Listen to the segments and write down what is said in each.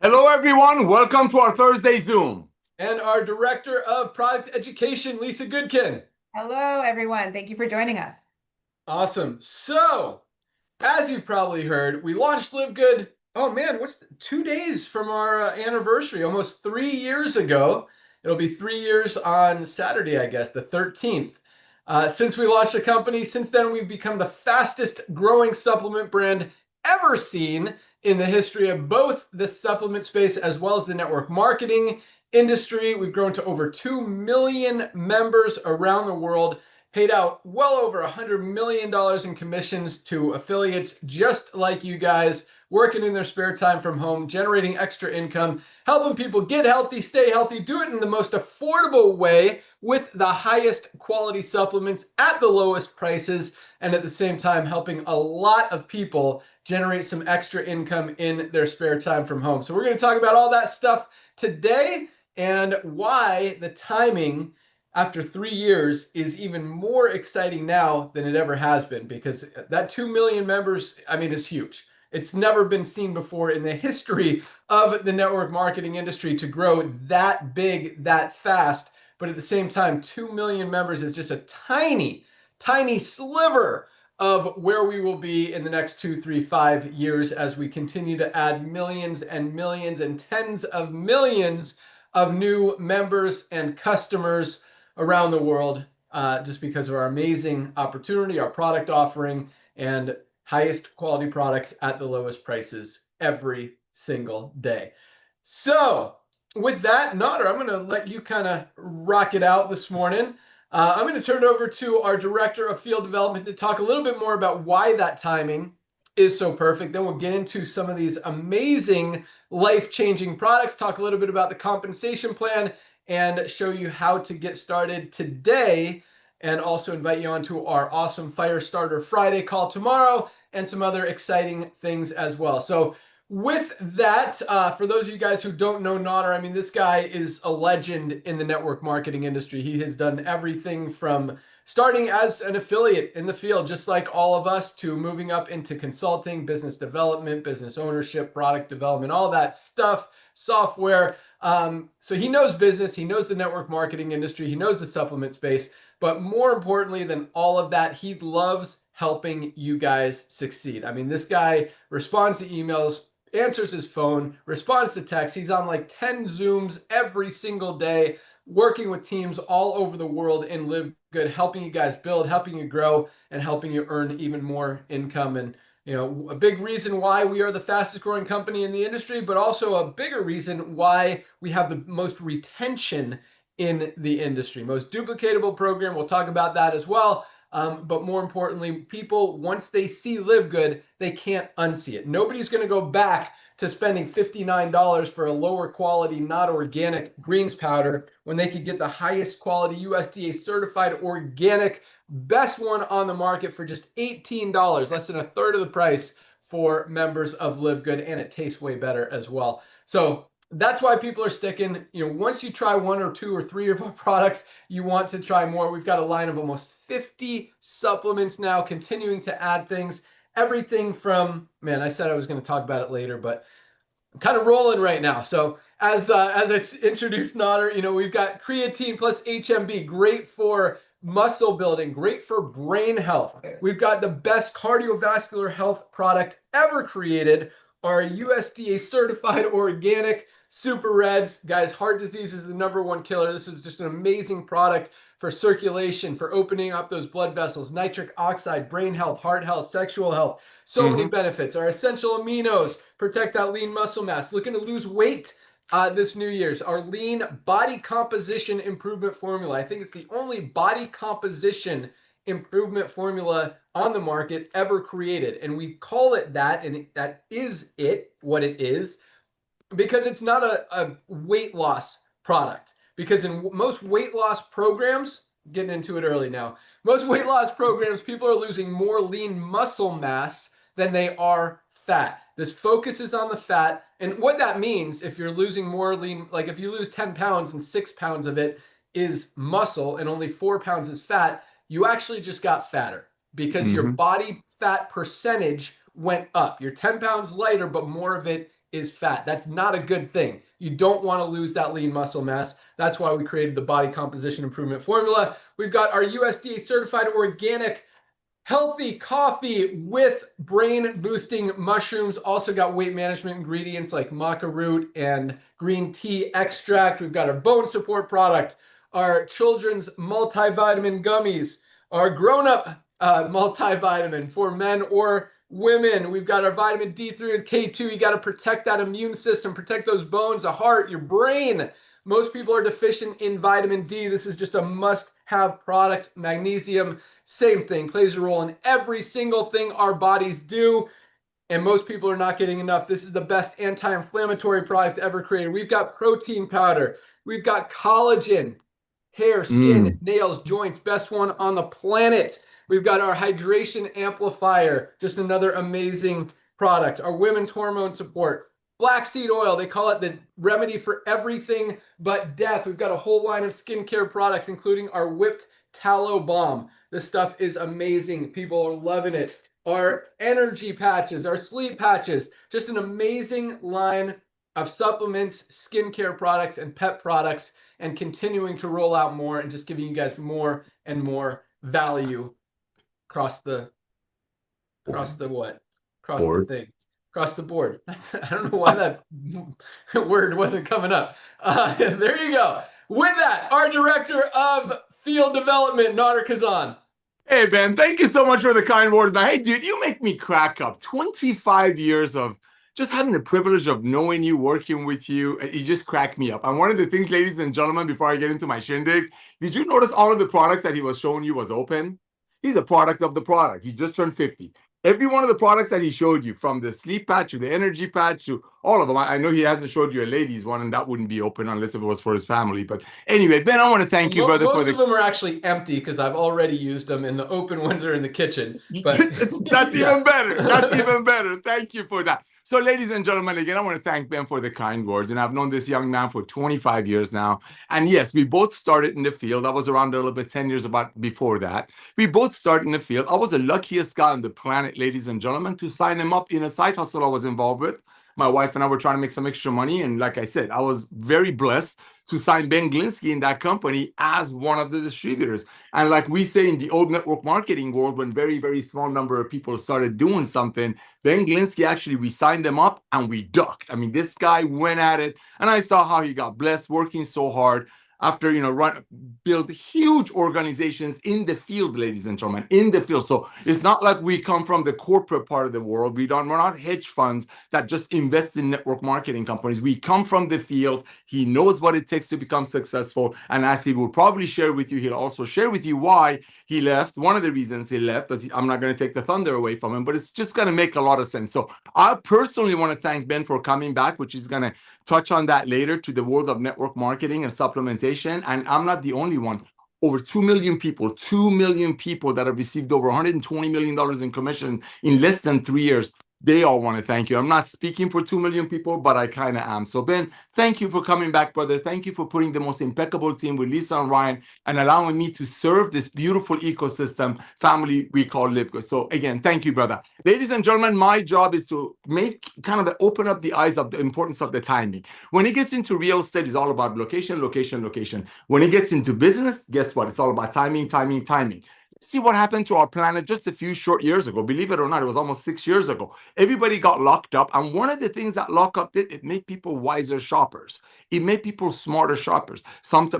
Hello, everyone. Welcome to our Thursday Zoom. And our Director of Product Education, Lisa Goodkin. Hello, everyone. Thank you for joining us. Awesome. So, as you've probably heard, we launched Livegood. Oh man, 2 days from our anniversary, almost 3 years ago. It'll be 3 years on Saturday, I guess, the 13th. Since we launched the company, since then we've become the fastest growing supplement brand ever seen in the history of both the supplement space as well as the network marketing industry. We've grown to over 2 million members around the world, paid out well over $100 million in commissions to affiliates just like you guys, working in their spare time from home, generating extra income, helping people get healthy, stay healthy, do it in the most affordable way with the highest quality supplements at the lowest prices, and at the same time helping a lot of people generate some extra income in their spare time from home. So we're going to talk about all that stuff today and why the timing after 3 years is even more exciting now than it ever has been, because that 2 million members, I mean, is huge. It's never been seen before in the history of the network marketing industry to grow that big, that fast. But at the same time, 2 million members is just a tiny, tiny sliver of where we will be in the next 2, 3, 5 years as we continue to add millions and millions and tens of millions of new members and customers around the world, just because of our amazing opportunity, our product offering, and highest quality products at the lowest prices every single day. So with that, Nader, I'm going to let you kind of rock it out this morning. I'm going to turn it over to our Director of Field Development to talk a little bit more about why that timing is so perfect. Then we'll get into some of these amazing life-changing products, talk a little bit about the compensation plan, and show you how to get started today, and also invite you onto our awesome Fire Starter Friday call tomorrow and some other exciting things as well. So with that, for those of you guys who don't know Nader, I mean, this guy is a legend in the network marketing industry. He has done everything from starting as an affiliate in the field, just like all of us, to moving up into consulting, business development, business ownership, product development, all that stuff, software. So he knows business, he knows the network marketing industry, he knows the supplement space, but more importantly than all of that, he loves helping you guys succeed. I mean, this guy responds to emails, answers his phone, responds to text. He's on like 10 Zooms every single day, working with teams all over the world in Livegood, helping you guys build, helping you grow, and helping you earn even more income. And a big reason why we are the fastest growing company in the industry, but also a bigger reason why we have the most retention in the industry, most duplicatable program. We'll talk about that as well. But more importantly, people, once they see Livegood, they can't unsee it. Nobody's going to go back to spending $59 for a lower quality, not organic greens powder when they could get the highest quality USDA certified organic, best one on the market for just $18, less than a third of the price for members of Livegood, and it tastes way better as well. So that's why people are sticking. Once you try one or two or three of our products, you want to try more. We've got a line of almost 50 supplements now, continuing to add things. Everything from, man, I said I was going to talk about it later, but I'm kind of rolling right now. So as I introduced Nader, we've got creatine plus HMB, great for muscle building, great for brain health. We've got the best cardiovascular health product ever created, our USDA certified organic Super Reds. Guys, heart disease is the #1 killer. This is just an amazing product for circulation, for opening up those blood vessels, nitric oxide, brain health, heart health, sexual health. So many benefits. Our essential aminos protect that lean muscle mass. Looking to lose weight this New Year's. Our lean body composition improvement formula. I think it's the only body composition improvement formula on the market ever created. And we call it that, and that is what it is, because it's not a weight loss product. Because in most weight loss programs, getting into it early now, most weight loss programs, people are losing more lean muscle mass than they are fat. This focuses on the fat. And what that means, if you're losing more lean, like if you lose 10 pounds and 6 pounds of it is muscle and only 4 pounds is fat, you actually just got fatter because your body fat percentage went up. You're 10 pounds lighter, but more of it is fat. That's not a good thing. You don't want to lose that lean muscle mass. That's why we created the body composition improvement formula. We've got our USDA certified organic healthy coffee with brain boosting mushrooms. Also got weight management ingredients like maca root and green tea extract. We've got our bone support product, our children's multivitamin gummies, our grown-up multivitamin for men or women. We've got our vitamin D3 and K2. You got to protect that immune system, protect those bones, the heart, your brain. Most people are deficient in vitamin D. This is just a must-have product. Magnesium, same thing, plays a role in every single thing our bodies do. And most people are not getting enough. This is the best anti-inflammatory product ever created. We've got protein powder. We've got collagen, hair, skin, nails, joints, best one on the planet. We've got our hydration amplifier, just another amazing product. Our women's hormone support, flaxseed oil, they call it the remedy for everything but death. We've got a whole line of skincare products, including our whipped tallow balm. This stuff is amazing. People are loving it. Our energy patches, our sleep patches, just an amazing line of supplements, skincare products, and pet products, and continuing to roll out more and just giving you guys more and more value across the board. I don't know why that word wasn't coming up. There you go. With that, our director of field development, Nader Kazan. Hey, Ben, thank you so much for the kind words. Now, hey, dude, you make me crack up. 25 years of just having the privilege of knowing you, working with you, you just crack me up. And one of the things, ladies and gentlemen, before I get into my shindig, did you notice all of the products that he was showing you was open? He's a product of the product. He just turned 50. Every one of the products that he showed you, from the sleep patch to the energy patch to all of them. I know he hasn't showed you a ladies one, and that wouldn't be open unless it was for his family. But anyway, Ben, I want to thank you, brother. Most of them are actually empty because I've already used them, and the open ones are in the kitchen. But that's even better. That's even better. Thank you for that. So, ladies and gentlemen, again, I want to thank Ben for the kind words. And I've known this young man for 25 years now. And yes, we both started in the field. I was around a little bit 10 years before that. We both started in the field. I was the luckiest guy on the planet, ladies and gentlemen, to sign him up in a side hustle I was involved with. My wife and I were trying to make some extra money. And like I said, I was very blessed to sign Ben Glinsky in that company as one of the distributors. And like we say in the old network marketing world, when very, very small number of people started doing something, Ben Glinsky, actually, we signed them up and we ducked. I mean, this guy went at it, and I saw how he got blessed working so hard after, build huge organizations in the field, ladies and gentlemen, in the field. So it's not like we come from the corporate part of the world. We're not hedge funds that just invest in network marketing companies. We come from the field. He knows what it takes to become successful. And as he will probably share with you, he'll also share with you why he left. One of the reasons he left, but I'm not going to take the thunder away from him, but it's just going to make a lot of sense. So I personally want to thank Ben for coming back, which is going to touch on that later, to the world of network marketing and supplementation. And I'm not the only one. Over 2 million people that have received over $120 million in commission in less than 3 years. They all want to thank you. I'm not speaking for 2 million people, but I kind of am. So, Ben, thank you for coming back, brother. Thank you for putting the most impeccable team with Lisa and Ryan and allowing me to serve this beautiful ecosystem family we call Livegood. So, again, thank you, brother. Ladies and gentlemen, my job is to open up the eyes of the importance of the timing. When it gets into real estate, it's all about location, location, location. When it gets into business, guess what? It's all about timing, timing, timing. See what happened to our planet just a few short years ago. Believe it or not, it was almost 6 years ago. Everybody got locked up. And one of the things that lockup did, it made people wiser shoppers. It made people smarter shoppers.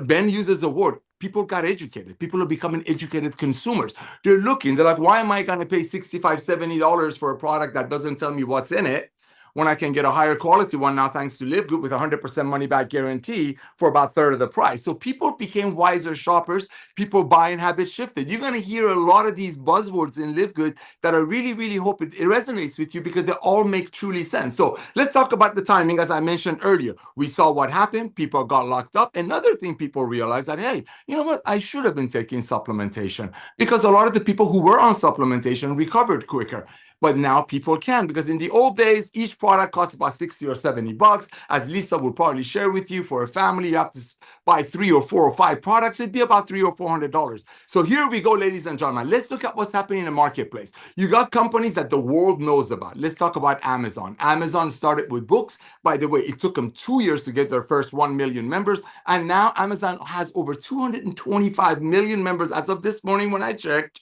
Ben uses a word. People got educated. People are becoming educated consumers. They're like, why am I going to pay $65, $70 for a product that doesn't tell me what's in it, when I can get a higher quality one now, thanks to Livegood, with 100% money back guarantee for about a third of the price. So people became wiser shoppers. People buying habits shifted. You're going to hear a lot of these buzzwords in Livegood that I really, really hope it resonates with you, because they all make truly sense. So let's talk about the timing. As I mentioned earlier, we saw what happened. People got locked up. Another thing, people realized that, hey, you know what? I should have been taking supplementation, because a lot of the people who were on supplementation recovered quicker. but now people can, because in the old days, each product cost about 60 or 70 bucks. As Lisa will probably share with you, for a family, you have to buy 3 or 4 or 5 products. It'd be about $300 or $400. So here we go, ladies and gentlemen. Let's look at what's happening in the marketplace. You got companies that the world knows about. Let's talk about Amazon. Amazon started with books. By the way, it took them 2 years to get their first 1 million members. And now Amazon has over 225 million members as of this morning when I checked,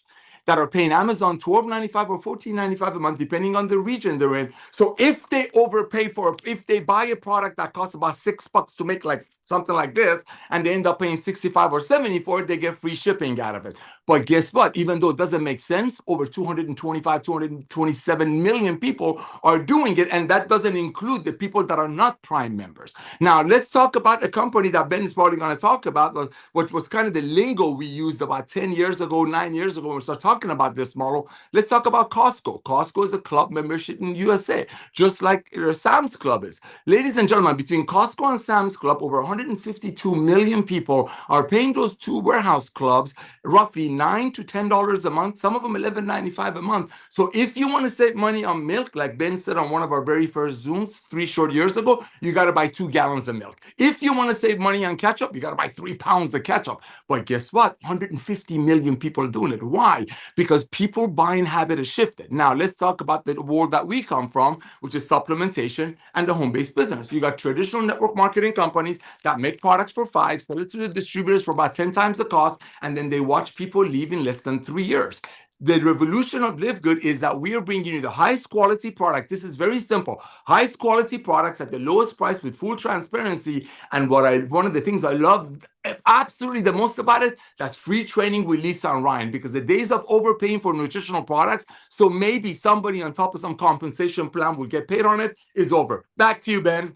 that are paying Amazon $12.95 or $14.95 a month, depending on the region they're in. So if they overpay if they buy a product that costs about $6 to make, like something like this, and they end up paying 65 or 70 for it, they get free shipping out of it. But guess what? Even though it doesn't make sense, over 225, 227 million people are doing it, and that doesn't include the people that are not Prime members. Now, let's talk about a company that Ben is probably going to talk about, which was kind of the lingo we used about 10 years ago, 9 years ago, when we started talking about this model. Let's talk about Costco. Costco is a club membership in USA, just like Sam's Club is. Ladies and gentlemen, between Costco and Sam's Club, over 152 million people are paying those two warehouse clubs roughly $9 to $10 a month, some of them $11.95 a month. So if you want to save money on milk, like Ben said on one of our very first Zooms 3 short years ago, you got to buy 2 gallons of milk. If you want to save money on ketchup, you got to buy 3 pounds of ketchup. But guess what? 150 million people are doing it. Why? Because people buying habit has shifted. Now, let's talk about the world that we come from, which is supplementation and the home-based business. You got traditional network marketing companies that make products for $5, sell it to the distributors for about 10 times the cost, and then they watch people leave in less than 3 years. The revolution of Livegood is that we are bringing you the highest quality product. This is very simple. Highest quality products at the lowest price with full transparency. And one of the things I love absolutely the most about it, that's free training with Lisa and Ryan, because the days of overpaying for nutritional products, so maybe somebody on top of some compensation plan will get paid on it, is over. Back to you, Ben.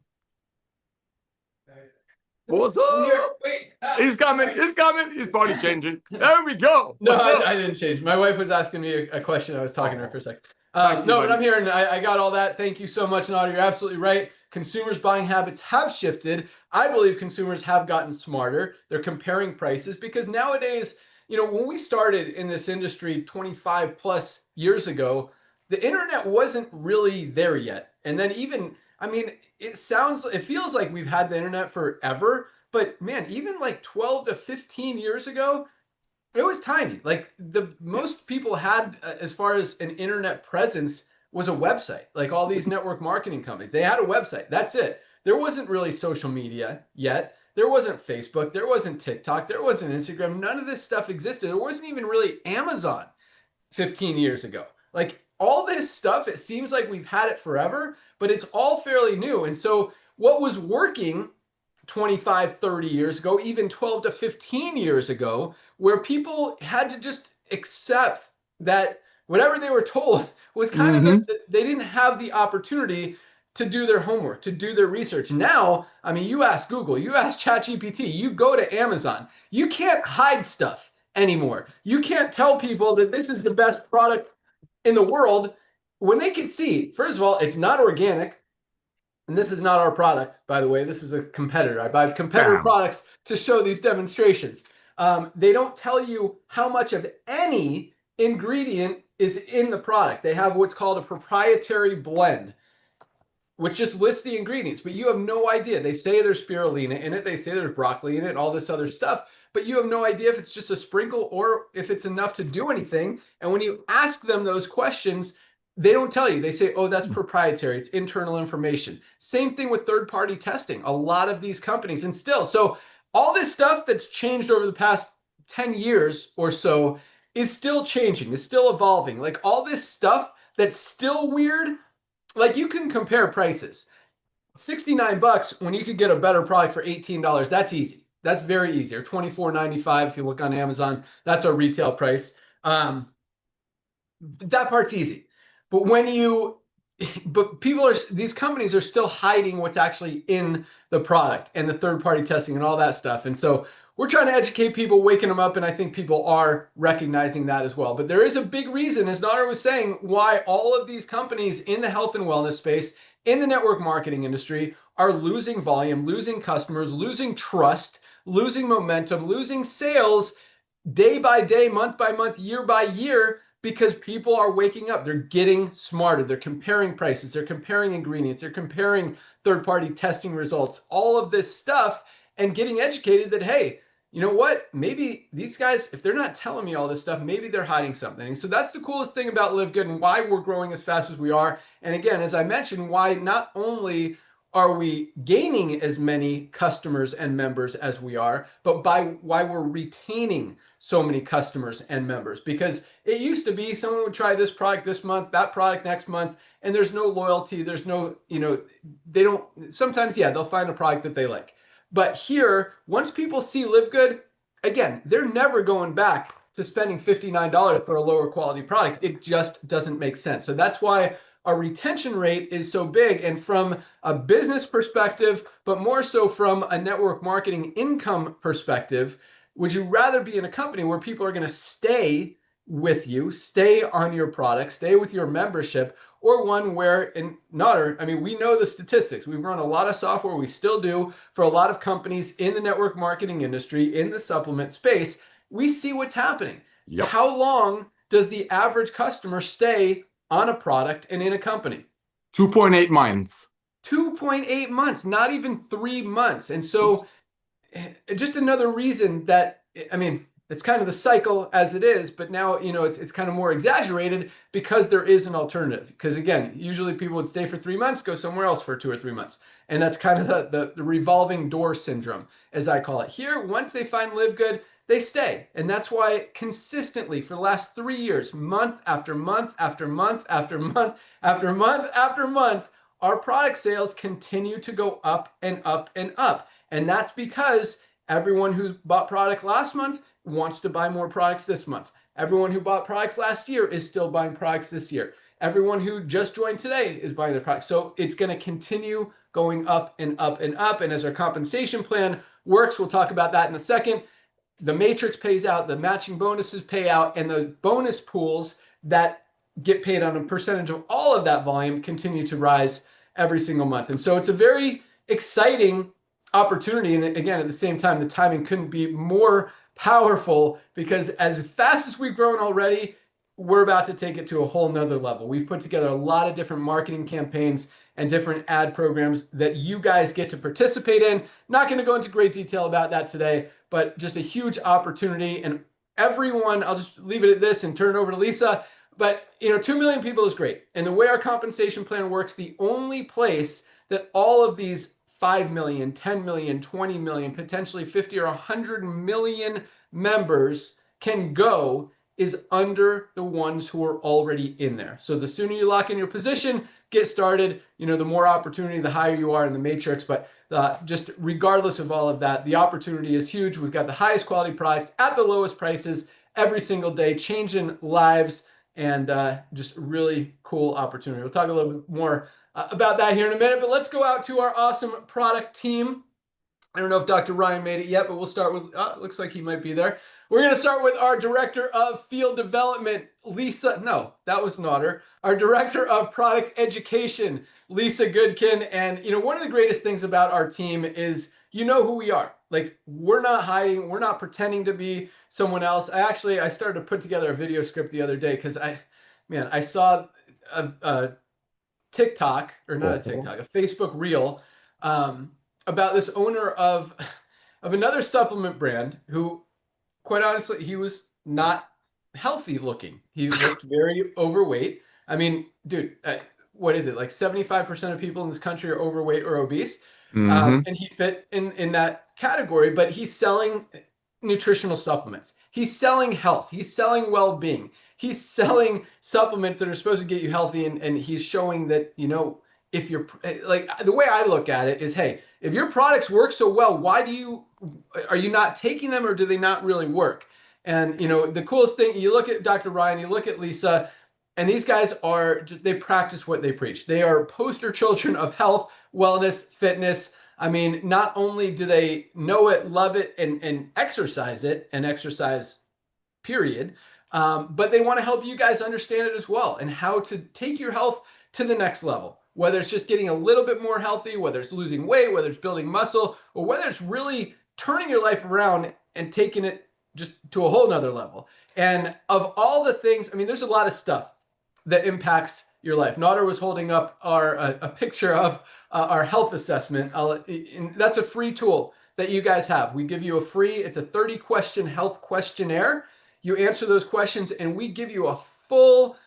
What's up? Wait, he's coming. sorry. He's coming. He's body changing. There we go. No, What's up? I didn't change. My wife was asking me a question. I was talking to her for a second. Thank you, No, but buddy. I'm here, and I got all that. Thank you so much, Nadia. You're absolutely right. Consumers' buying habits have shifted. I believe consumers have gotten smarter. They're comparing prices because nowadays, you know, when we started in this industry 25 plus years ago, the internet wasn't really there yet. And then even, I mean, it feels like we've had the internet forever, but man, even like 12 to 15 years ago, it was tiny. Like the most people had, as far as an internet presence, was a website. Like all these network marketing companies, they had a website. That's it. There wasn't really social media yet. There wasn't Facebook. There wasn't TikTok. There wasn't Instagram. None of this stuff existed. There wasn't even really Amazon 15 years ago. Like all this stuff, it seems like we've had it forever, but it's all fairly new. And so what was working 25, 30 years ago, even 12 to 15 years ago, where people had to just accept that whatever they were told was kind of they didn't have the opportunity to do their homework, to do their research. Now, I mean, you ask Google, you ask ChatGPT, you go to Amazon, you can't hide stuff anymore. You can't tell people that this is the best product in the world when they can see, first of all, it's not organic. And this is not our product, by the way. This is a competitor. I buy competitor products to show these demonstrations. They don't tell you how much of any ingredient is in the product. They have what's called a proprietary blend, which just lists the ingredients, but you have no idea. They say there's spirulina in it. They say there's broccoli in it, all this other stuff, but you have no idea if it's just a sprinkle or if it's enough to do anything. And when you ask them those questions, they don't tell you. They say, oh, that's proprietary. It's internal information. Same thing with third-party testing. A lot of these companies, and still, so all this stuff that's changed over the past 10 years or so is still changing, is still evolving. Like all this stuff that's still weird, like you can compare prices. 69 bucks when you could get a better product for $18. That's easy. That's very easy. Or $24.95 if you look on Amazon. That's our retail price. That part's easy. But these companies are still hiding what's actually in the product and the third-party testing and all that stuff. And so we're trying to educate people, waking them up, and I think people are recognizing that as well. But there is a big reason, as Nader was saying, why all of these companies in the health and wellness space, in the network marketing industry, are losing volume, losing customers, losing trust, losing momentum, losing sales day by day, month by month, year by year, because people are waking up. They're getting smarter. They're comparing prices. They're comparing ingredients. They're comparing third-party testing results, all of this stuff, and getting educated that, hey, you know what? Maybe these guys, if they're not telling me all this stuff, maybe they're hiding something. And so that's the coolest thing about Livegood and why we're growing as fast as we are. And again, as I mentioned, why not only are we gaining as many customers and members as we are, but why we're retaining so many customers and members. Because it used to be someone would try this product this month, that product next month, and there's no loyalty. There's no, they don't, sometimes, yeah, they'll find a product that they like. But here, once people see Livegood, again, they're never going back to spending $59 for a lower quality product. It just doesn't make sense. So that's why our retention rate is so big. And from a business perspective, but more so from a network marketing income perspective, would you rather be in a company where people are going to stay with you, stay on your product, stay with your membership, or one where, in Nutter, I mean, we know the statistics. We've run a lot of software, we still do, for a lot of companies in the network marketing industry, in the supplement space. We see what's happening. Yep. How long does the average customer stay on a product and in a company? 2.8 months. 2.8 months, not even 3 months. And so just another reason that, I mean, it's kind of the cycle as it is, but now, it's kind of more exaggerated because there is an alternative. Because again, usually people would stay for 3 months, go somewhere else for 2 or 3 months. And that's kind of the revolving door syndrome, as I call it. Here, once they find Livegood, they stay. And that's why consistently for the last 3 years, month after month after month after month after month after month, our product sales continue to go up and up and up. And that's because everyone who bought product last month wants to buy more products this month. Everyone who bought products last year is still buying products this year. Everyone who just joined today is buying their products. So it's going to continue going up and up and up. And as our compensation plan works, we'll talk about that in a second. The matrix pays out, the matching bonuses pay out, and the bonus pools that get paid on a percentage of all of that volume continue to rise every single month. And so it's a very exciting opportunity. And again, at the same time, the timing couldn't be more powerful because as fast as we've grown already, we're about to take it to a whole nother level. We've put together a lot of different marketing campaigns and different ad programs that you guys get to participate in. Not going to go into great detail about that today, but just a huge opportunity. And everyone, I'll just leave it at this and turn it over to Lisa. But 2 million people is great. And the way our compensation plan works, the only place that all of these 5 million, 10 million, 20 million, potentially 50 or 100 million members can go is under the ones who are already in there. So the sooner you lock in your position, get started, the more opportunity, the higher you are in the matrix. But just regardless of all of that, the opportunity is huge. We've got the highest quality products at the lowest prices every single day, changing lives, and just really cool opportunity. We'll talk a little bit more about that here in a minute, but let's go out to our awesome product team. I don't know if Dr. Ryan made it yet, but we'll start with, looks like he might be there. We're going to start with our Director of Field Development, Lisa. No, that was not her. Our Director of Product Education, Lisa Goodkin. And, one of the greatest things about our team is, who we are. Like, we're not hiding. We're not pretending to be someone else. I started to put together a video script the other day because I saw a TikTok, or not a TikTok, a Facebook reel about this owner of another supplement brand who, quite honestly, he was not healthy looking. He looked very overweight. I mean, dude, what is it? Like 75% of people in this country are overweight or obese. And he fit in that category, but he's selling nutritional supplements. He's selling health. He's selling well-being. He's selling supplements that are supposed to get you healthy. And he's showing that, if you're like, the way I look at it is, hey, if your products work so well, are you not taking them, or do they not really work? And, the coolest thing, you look at Dr. Ryan, you look at Lisa, and these guys they practice what they preach. They are poster children of health, wellness, fitness. I mean, not only do they know it, love it, and exercise it, and exercise, period, but they want to help you guys understand it as well, and how to take your health to the next level. Whether it's just getting a little bit more healthy, whether it's losing weight, whether it's building muscle, or whether it's really turning your life around and taking it just to a whole nother level. And of all the things, I mean, there's a lot of stuff that impacts your life. Nader was holding up a picture of our health assessment. That's a free tool that you guys have. We give you it's a 30-question health questionnaire. You answer those questions and we give you a full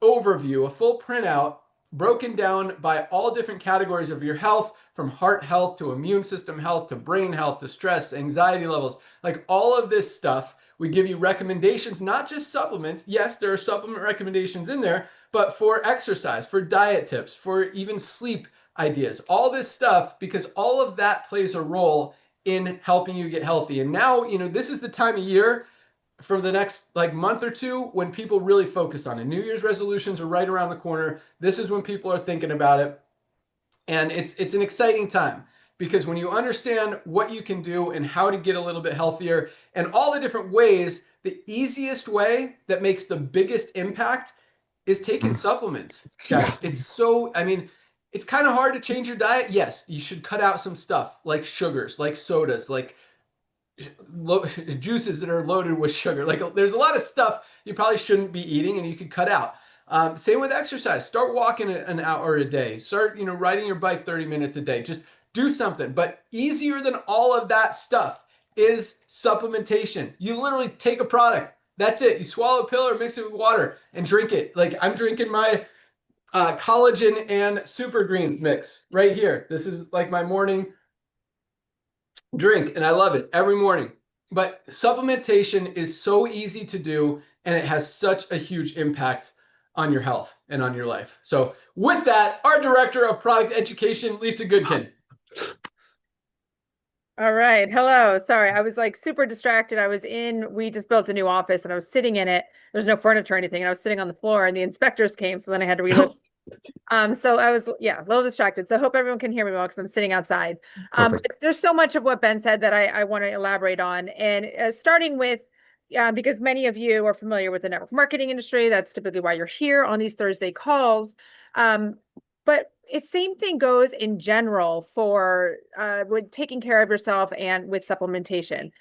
overview, a full printout broken down by all different categories of your health, from heart health to immune system health to brain health to stress, anxiety levels, like all of this stuff. We give you recommendations, not just supplements. Yes, there are supplement recommendations in there, but for exercise, for diet tips, for even sleep ideas, all this stuff, because all of that plays a role in helping you get healthy. And now, this is the time of year for the next month or two when people really focus on it. New Year's resolutions are right around the corner. This is when people are thinking about it. And it's an exciting time, because when you understand what you can do and how to get a little bit healthier and all the different ways, the easiest way that makes the biggest impact is taking supplements, guys. It's kind of hard to change your diet. Yes, you should cut out some stuff like sugars, like sodas, like juices that are loaded with sugar. Like there's a lot of stuff you probably shouldn't be eating and you could cut out. Same with exercise. Start walking an hour a day. Start, riding your bike 30 minutes a day. Just do something. But easier than all of that stuff is supplementation. You literally take a product. That's it. You swallow a pill or mix it with water and drink it. Like I'm drinking my collagen and super greens mix right here. This is like my morning drink, and I love it every morning. But supplementation is so easy to do, and it has such a huge impact on your health and on your life. So with that, our Director of Product Education, Lisa Goodkin. All right. Hello. Sorry. I was super distracted. We just built a new office and I was sitting in it. There's no furniture or anything. And I was sitting on the floor and the inspectors came. So then I had to reload. So I was, a little distracted. So I hope everyone can hear me well because I'm sitting outside. But there's so much of what Ben said that I want to elaborate on. And starting with, because many of you are familiar with the network marketing industry, that's typically why you're here on these Thursday calls. But same thing goes in general for with taking care of yourself and with supplementation.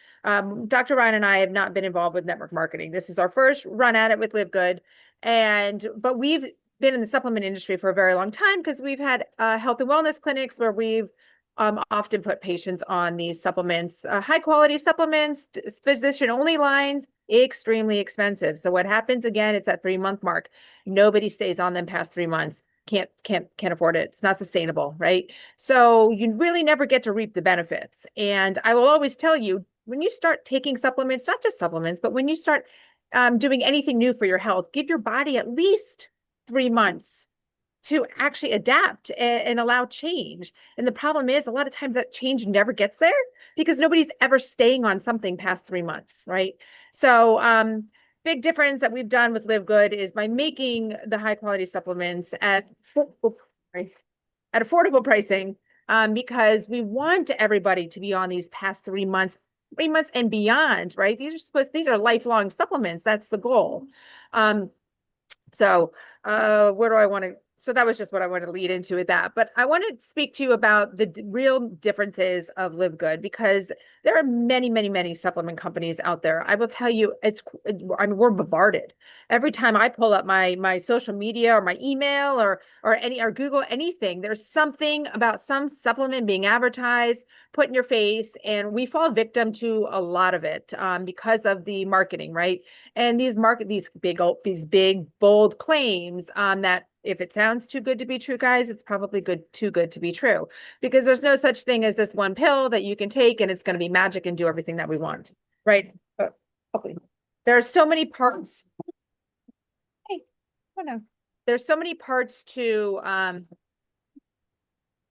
Dr. Ryan and I have not been involved with network marketing. This is our first run at it with Livegood. But we've been in the supplement industry for a very long time because we've had health and wellness clinics where we've often put patients on these supplements, high quality supplements, physician only lines, extremely expensive. So what happens again, it's that 3-month mark. Nobody stays on them past 3 months. Can't afford it. It's not sustainable, right? So you really never get to reap the benefits. And I will always tell you, when you start taking supplements, not just supplements, but when you start doing anything new for your health, give your body at least 3 months to actually adapt and allow change. And the problem is a lot of times that change never gets there because nobody's ever staying on something past 3 months, right? So big difference that we've done with Livegood is by making the high quality supplements at affordable pricing, because we want everybody to be on these past 3 months and beyond, right? These are lifelong supplements. That's the goal. So where do I want to? So that was just what I wanted to lead into with that. But I want to speak to you about the real differences of Livegood, because there are many, many, many supplement companies out there. I will tell you, we're bombarded. Every time I pull up my social media or my email or Google anything, there's something about some supplement being advertised, put in your face, and we fall victim to a lot of it because of the marketing, right? And these big, bold claims that if it sounds too good to be true, guys, it's probably too good to be true, because there's no such thing as this one pill that you can take and it's going to be magic and do everything that we want, right? But there are so many parts. Hey, oh no. There's so many parts to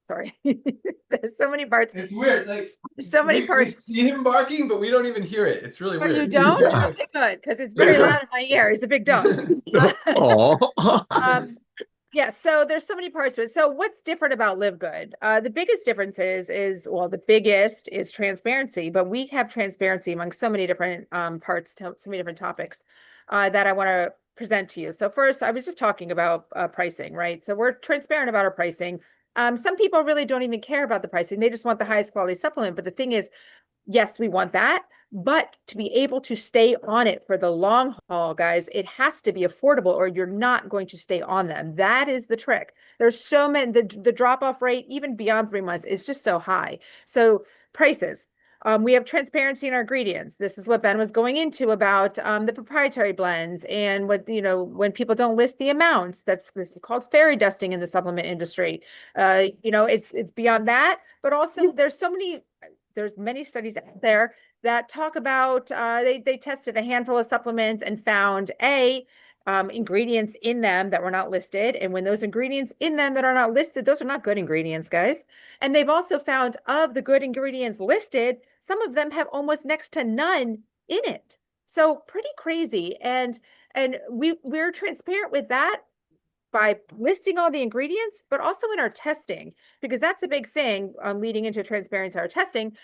sorry. There's so many parts. It's weird. There's so many parts. We see him barking, but we don't even hear it. It's really weird. You don't? Okay, good, because it's very loud in my ear. He's a big dog. Yeah, so there's so many parts to it. So what's different about Livegood? The biggest difference the biggest is transparency, but we have transparency among so many different parts, so many different topics that I want to present to you. So first, I was just talking about pricing, right? So we're transparent about our pricing. Some people really don't even care about the pricing. They just want the highest quality supplement. But the thing is, yes, we want that, But to be able to stay on it for the long haul, guys, it has to be affordable or you're not going to stay on them. That is the trick. There's so many, the drop-off rate, even beyond 3 months, is just so high. So prices. We have transparency in our ingredients. This is what Ben was going into about the proprietary blends and what, when people don't list the amounts, this is called fairy dusting in the supplement industry. It's beyond that, but also there's many studies out there that talk about they tested a handful of supplements and found ingredients in them that were not listed. And when those ingredients in them that are not listed, those are not good ingredients, guys. And they've also found of the good ingredients listed, some of them have almost next to none in it. So pretty crazy. And we're transparent with that by listing all the ingredients, but also in our testing, because that's a big thing leading into transparency, our testing.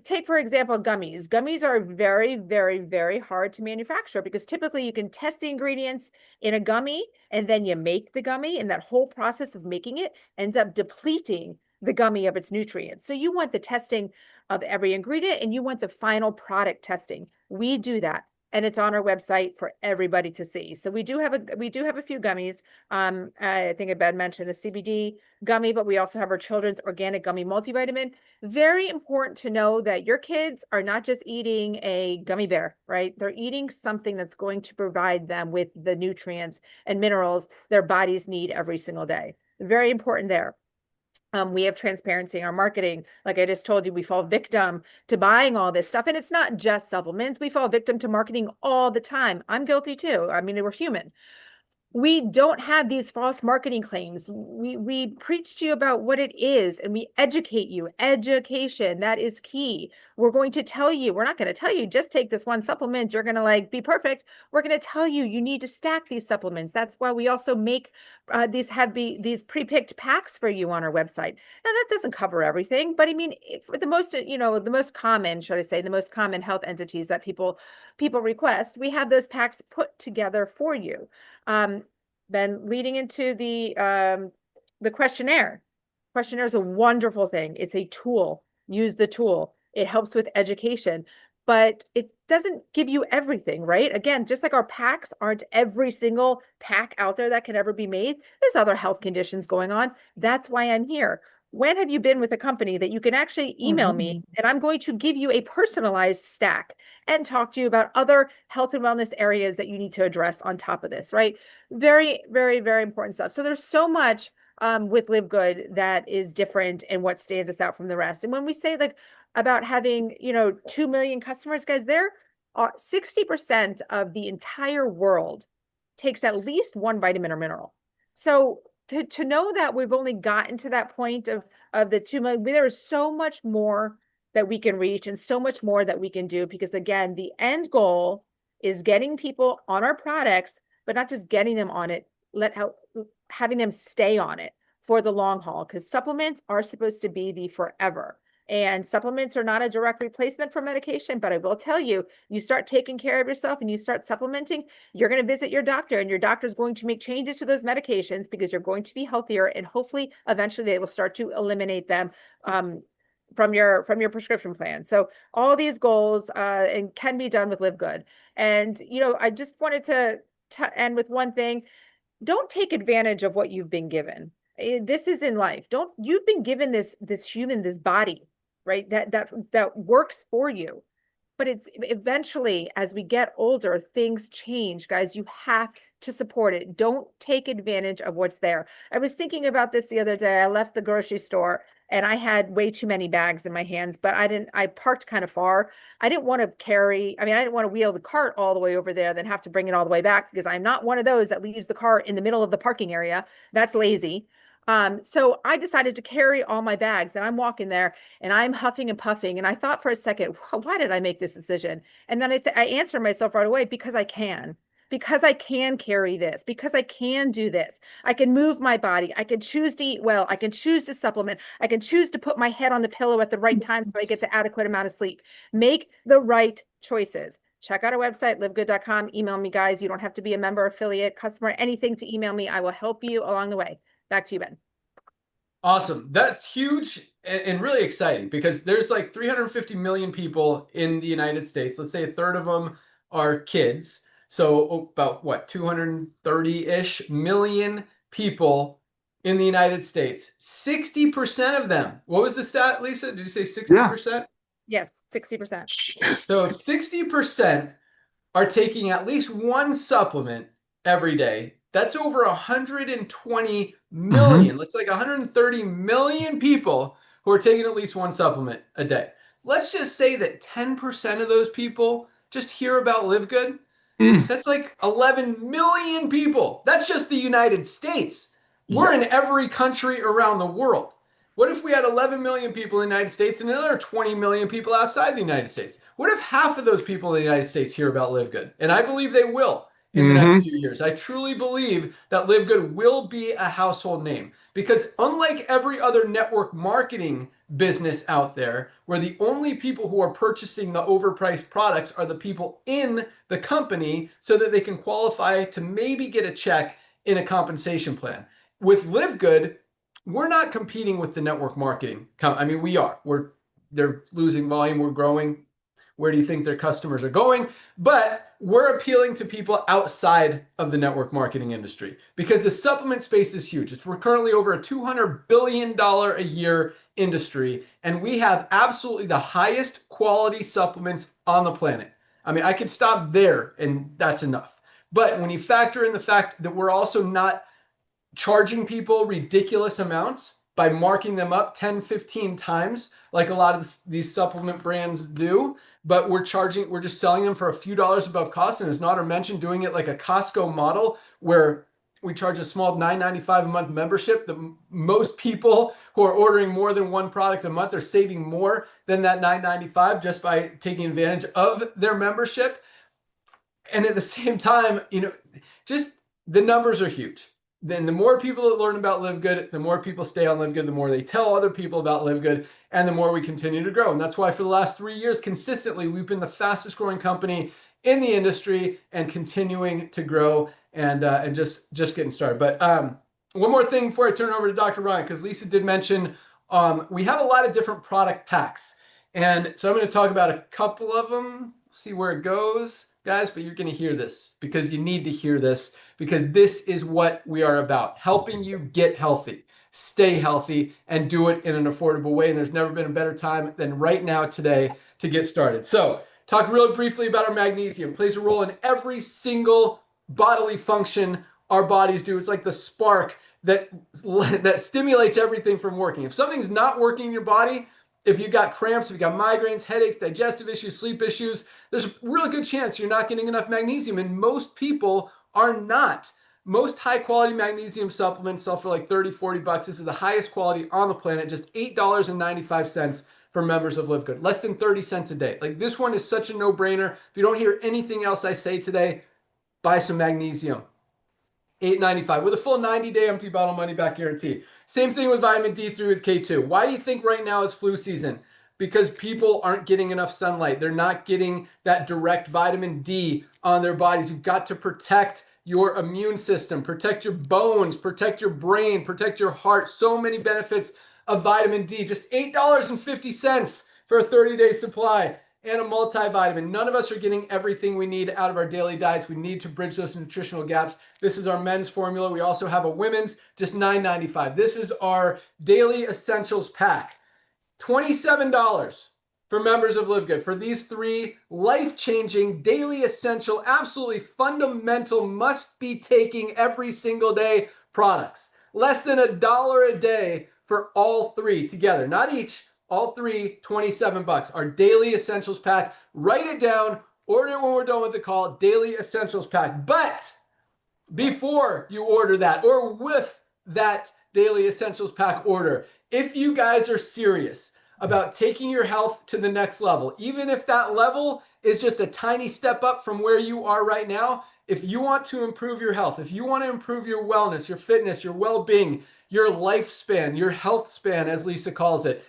Take, for example, gummies. Gummies are very, very, very hard to manufacture because typically you can test the ingredients in a gummy and then you make the gummy, and that whole process of making it ends up depleting the gummy of its nutrients. So you want the testing of every ingredient and you want the final product testing. We do that. And it's on our website for everybody to see. So we do have a few gummies. I think Ben mentioned the CBD gummy, but we also have our children's organic gummy multivitamin. Very important to know that your kids are not just eating a gummy bear, right? They're eating something that's going to provide them with the nutrients and minerals their bodies need every single day. Very important there. We have transparency in our marketing. Like I just told you, we fall victim to buying all this stuff. And it's not just supplements. We fall victim to marketing all the time. I'm guilty too. I mean, we're human. We don't have these false marketing claims. We preach to you about what it is and we educate you. Education, that is key. We're going to tell you, we're not going to tell you, just take this one supplement, you're going to be perfect. We're going to tell you, you need to stack these supplements. That's why we also make these pre-picked packs for you on our website. Now that doesn't cover everything, but I mean, for the most, the most common, should I say, the most common health entities that people request, we have those packs put together for you. Then leading into the questionnaire. Questionnaire is a wonderful thing. It's a tool. Use the tool. It helps with education, but it doesn't give you everything, right? Again, just like our packs aren't every single pack out there that can ever be made. There's other health conditions going on. That's why I'm here. When have you been with a company that you can actually email me and I'm going to give you a personalized stack and talk to you about other health and wellness areas that you need to address on top of this, right? Very, very, very important stuff. So there's so much with Livegood that is different and what stands us out from the rest. And when we say about having, 2 million customers, guys, there are 60% of the entire world takes at least one vitamin or mineral. So to know that we've only gotten to that point of the 2 million, there is so much more that we can reach and so much more that we can do, because again, the end goal is getting people on our products, but not just getting them on it, having them stay on it for the long haul, because supplements are supposed to be the forever. And supplements are not a direct replacement for medication, but I will tell you, you start taking care of yourself and you start supplementing, you're going to visit your doctor and your doctor is going to make changes to those medications because you're going to be healthier, and hopefully eventually they will start to eliminate them from your prescription plan. So all these goals and can be done with Livegood. And I just wanted to end with one thing. Don't take advantage of what you've been given. This is in life. You've been given this this body, right? That works for you. But it's eventually, as we get older, things change, guys. You have to support it. Don't take advantage of what's there. I was thinking about this the other day. I left the grocery store and I had way too many bags in my hands, but I parked kind of far. I didn't want to wheel the cart all the way over there, then have to bring it all the way back, because I'm not one of those that leaves the cart in the middle of the parking area. That's lazy. So I decided to carry all my bags, and I'm walking there and I'm huffing and puffing. And I thought for a second, why did I make this decision? And then I answered myself right away, because I can carry this, because I can do this. I can move my body. I can choose to eat well. I can choose to supplement. I can choose to put my head on the pillow at the right time so I get the adequate amount of sleep. Make the right choices. Check out our website, livegood.com. Email me, guys. You don't have to be a member, affiliate, customer, anything to email me. I will help you along the way. Back to you, Ben. Awesome. That's huge and really exciting because there's like 350 million people in the United States. Let's say a third of them are kids. So about what, 230-ish million people in the United States. 60% of them. What was the stat, Lisa? Did you say 60%? Yes, 60%. So if 60% are taking at least one supplement every day, that's over 120 million. That's like 130 million people who are taking at least one supplement a day. Let's just say that 10% of those people just hear about Livegood. That's like 11 million people. That's just the United States. We're in every country around the world. What if we had 11 million people in the United States and another 20 million people outside the United States? What if half of those people in the United States hear about Livegood? And I believe they will in the next few years. I truly believe that Livegood will be a household name because unlike every other network marketing business out there, where the only people who are purchasing the overpriced products are the people in the company so that they can qualify to maybe get a check in a compensation plan. With Livegood, we're not competing with the network marketing. I mean, we are. They're losing volume. We're growing. Where do you think their customers are going? But we're appealing to people outside of the network marketing industry because the supplement space is huge. We're currently over a $200 billion a year industry, and we have absolutely the highest quality supplements on the planet. I mean, I could stop there and that's enough. But when you factor in the fact that we're also not charging people ridiculous amounts by marking them up 10, 15 times, like a lot of these supplement brands do, but we're just selling them for a few dollars above cost. And as Nader mentioned, doing it like a Costco model where we charge a small $9.95 a month membership. Most people who are ordering more than one product a month are saving more than that $9.95 just by taking advantage of their membership. And at the same time, just the numbers are huge. Then the more people that learn about Livegood, the more people stay on Livegood, the more they tell other people about Livegood, and the more we continue to grow. And that's why for the last 3 years, consistently, we've been the fastest growing company in the industry and continuing to grow and just getting started. But one more thing before I turn it over to Dr. Ryan, because Lisa did mention we have a lot of different product packs. And so I'm going to talk about a couple of them, see where it goes, guys, but you're going to hear this because you need to hear this because this is what we are about, helping you get healthy, stay healthy, and do it in an affordable way. And there's never been a better time than right now today to get started. So talked really briefly about our magnesium. It plays a role in every single bodily function our bodies do. It's like the spark that stimulates everything from working. If something's not working in your body, if you've got cramps, if you've got migraines, headaches, digestive issues, sleep issues, there's a really good chance you're not getting enough magnesium. And most people are not. Most high quality magnesium supplements sell for like 30, 40 bucks. This is the highest quality on the planet, just $8.95 for members of Livegood, less than 30 cents a day. Like this one is such a no brainer. If you don't hear anything else I say today, buy some magnesium. $8.95 with a full 90-day empty bottle money back guarantee. Same thing with vitamin D3 with K2. Why do you think right now is flu season? Because people aren't getting enough sunlight. They're not getting that direct vitamin D on their bodies. You've got to protect your immune system, protect your bones, protect your brain, protect your heart. So many benefits of vitamin D. Just $8.50 for a 30-day supply and a multivitamin. None of us are getting everything we need out of our daily diets. We need to bridge those nutritional gaps. This is our men's formula. We also have a women's, just $9.95. This is our daily essentials pack. $27 for members of Livegood for these 3 life-changing, daily essential, absolutely fundamental, must be taking every single day products. Less than $1 a day for all 3 together, not each. All 3, 27 bucks. Our daily essentials pack. Write it down. Order it when we're done with the call. Daily essentials pack. But before you order that or with that daily essentials pack order, if you guys are serious about taking your health to the next level, even if that level is just a tiny step up from where you are right now, if you want to improve your health, if you want to improve your wellness, your fitness, your well-being, your lifespan, your health span, as Lisa calls it,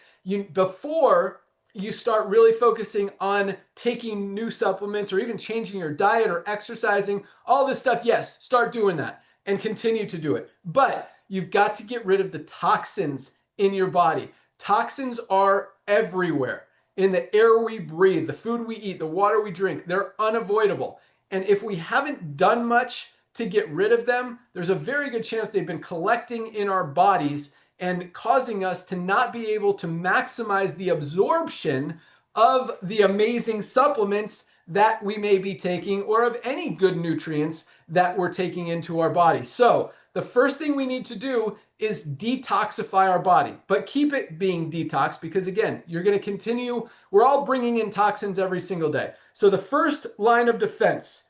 before you start really focusing on taking new supplements or even changing your diet or exercising, all this stuff, yes, start doing that and continue to do it. But you've got to get rid of the toxins in your body. Toxins are everywhere. In the air we breathe, the food we eat, the water we drink, they're unavoidable. And if we haven't done much to get rid of them, there's a very good chance they've been collecting in our bodies and causing us to not be able to maximize the absorption of the amazing supplements that we may be taking, or of any good nutrients that we're taking into our body. So the first thing we need to do is detoxify our body, but keep it being detox, because again, you're going to continue. We're all bringing in toxins every single day. So the first line of defense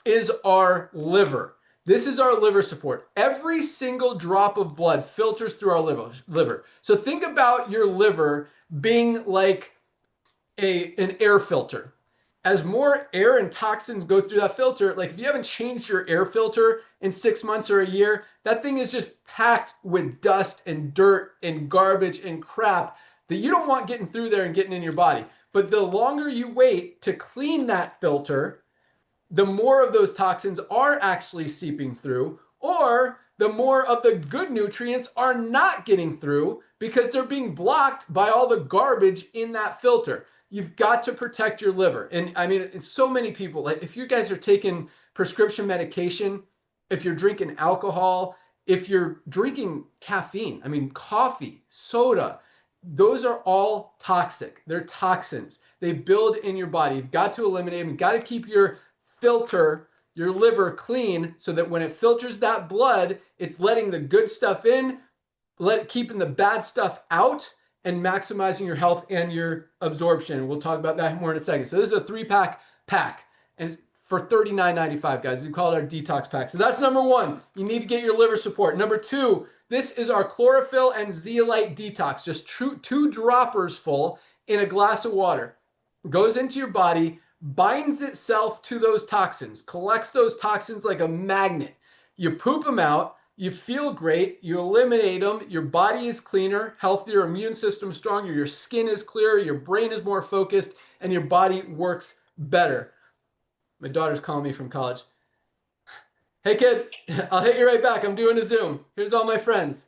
is our liver. This is our liver support. Every single drop of blood filters through our liver. So think about your liver being like an air filter. As more air and toxins go through that filter, like if you haven't changed your air filter in 6 months or a year, that thing is just packed with dust and dirt and garbage and crap that you don't want getting through there and getting in your body. But the longer you wait to clean that filter, the more of those toxins are actually seeping through, or the more of the good nutrients are not getting through because they're being blocked by all the garbage in that filter. You've got to protect your liver. And I mean, it's so many people, like if you guys are taking prescription medication, if you're drinking alcohol, if you're drinking caffeine, I mean, coffee, soda, those are all toxic. They're toxins. They build in your body. You've got to eliminate them. You've got to keep your filter, your liver clean, so that when it filters that blood, it's letting the good stuff in, keeping the bad stuff out, and maximizing your health and your absorption. We'll talk about that more in a second. So this is a 3-pack pack, and for $39.95, guys. We call it our detox pack. So that's number one. You need to get your liver support. Number two, this is our chlorophyll and zeolite detox. Just 2 droppers full in a glass of water. Goes into your body, binds itself to those toxins, collects those toxins like a magnet. You poop them out. You feel great, you eliminate them, your body is cleaner, healthier, immune system stronger, your skin is clearer, your brain is more focused, and your body works better. My daughter's calling me from college. Hey kid, I'll hit you right back. I'm doing a Zoom. Here's all my friends.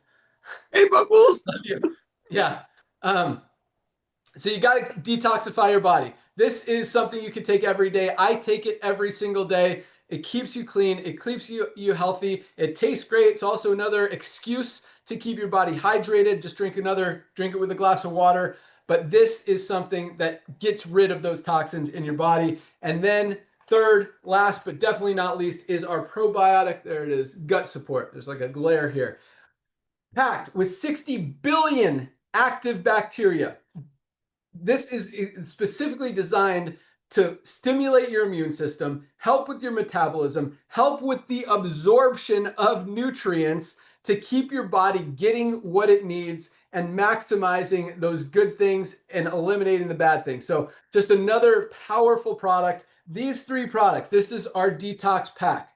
Hey, Buckles. Love you. Yeah. So you got to detoxify your body. This is something you can take every day. I take it every single day. It keeps you clean. It keeps you healthy. It tastes great. It's also another excuse to keep your body hydrated. Just drink it with a glass of water. But this is something that gets rid of those toxins in your body. And then third, last but definitely not least, is our probiotic. There it is, gut support. There's like a glare here. Packed with 60 billion active bacteria. This is specifically designed to stimulate your immune system, help with your metabolism, help with the absorption of nutrients to keep your body getting what it needs and maximizing those good things and eliminating the bad things. So just another powerful product. These 3 products, this is our detox pack.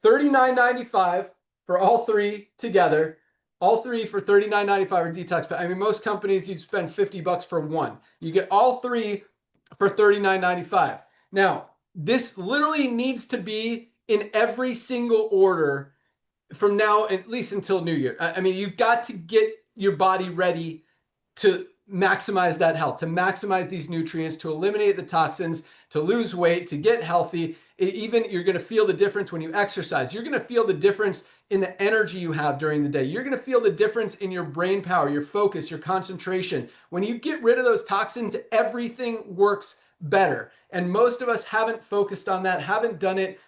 $39.95 for all 3 together. All 3 for $39.95 are detox pack. I mean, most companies, you'd spend $50 for one. You get all 3 for $39.95. Now, this literally needs to be in every single order from now, at least until New Year. I mean, you've got to get your body ready to maximize that health, to maximize these nutrients, to eliminate the toxins, to lose weight, to get healthy. Even you're going to feel the difference when you exercise. You're going to feel the difference in the energy you have during the day. You're going to feel the difference in your brain power, your focus, your concentration. When you get rid of those toxins, everything works better. And most of us haven't focused on that, haven't done it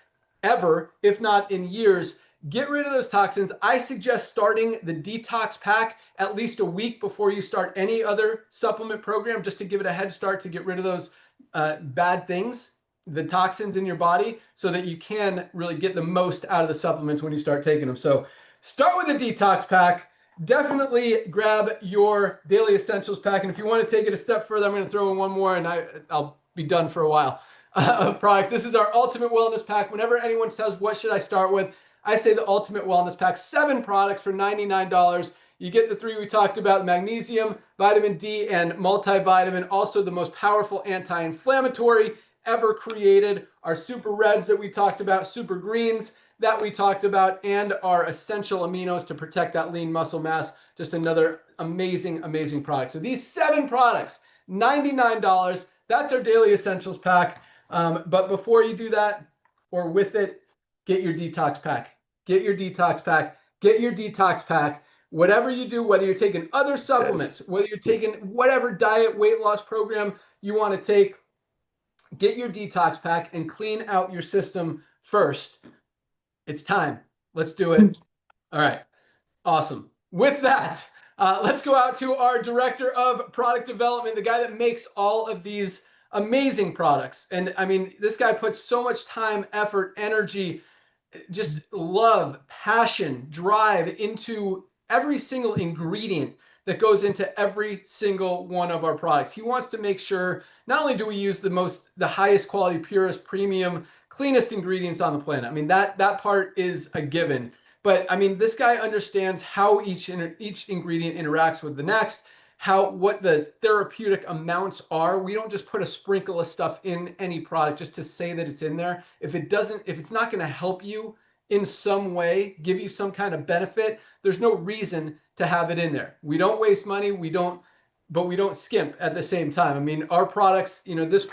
ever, if not in years. Get rid of those toxins. I suggest starting the detox pack at least a week before you start any other supplement program, just to give it a head start to get rid of those bad things, the toxins in your body, so that you can really get the most out of the supplements when you start taking them. So start with a detox pack. Definitely grab your daily essentials pack. And if you want to take it a step further, I'm going to throw in one more and I'll be done for a while of products. This is our Ultimate Wellness Pack. Whenever anyone says, what should I start with? I say the Ultimate Wellness Pack, 7 products for $99. You get the 3 we talked about: magnesium, vitamin D, and multivitamin. Also the most powerful anti-inflammatory ever created. Our super reds that we talked about, super greens that we talked about, and our essential aminos to protect that lean muscle mass. just another amazing, amazing product. So these 7 products, $99. That's our daily essentials pack. But before you do that, or with it, get your detox pack. Get your detox pack. Get your detox pack. Whatever you do, whether you're taking other supplements, whether you're taking whatever diet weight loss program you want to take, get your detox pack and clean out your system first. It's time. Let's do it. All right. Awesome. With that, let's go out to our director of product development, the guy that makes all of these amazing products. And I mean, this guy puts so much time, effort, energy, just love, passion, drive into every single ingredient that goes into every single one of our products. He wants to make sure not only do we use the highest quality, purest, premium, cleanest ingredients on the planet. I mean, that part is a given. But I mean, this guy understands how each ingredient interacts with the next, what the therapeutic amounts are. We don't just put a sprinkle of stuff in any product just to say that it's in there. If it's not going to help you in some way, give you some kind of benefit, there's no reason to have it in there. We don't waste money, but we don't skimp at the same time. I mean, our products, this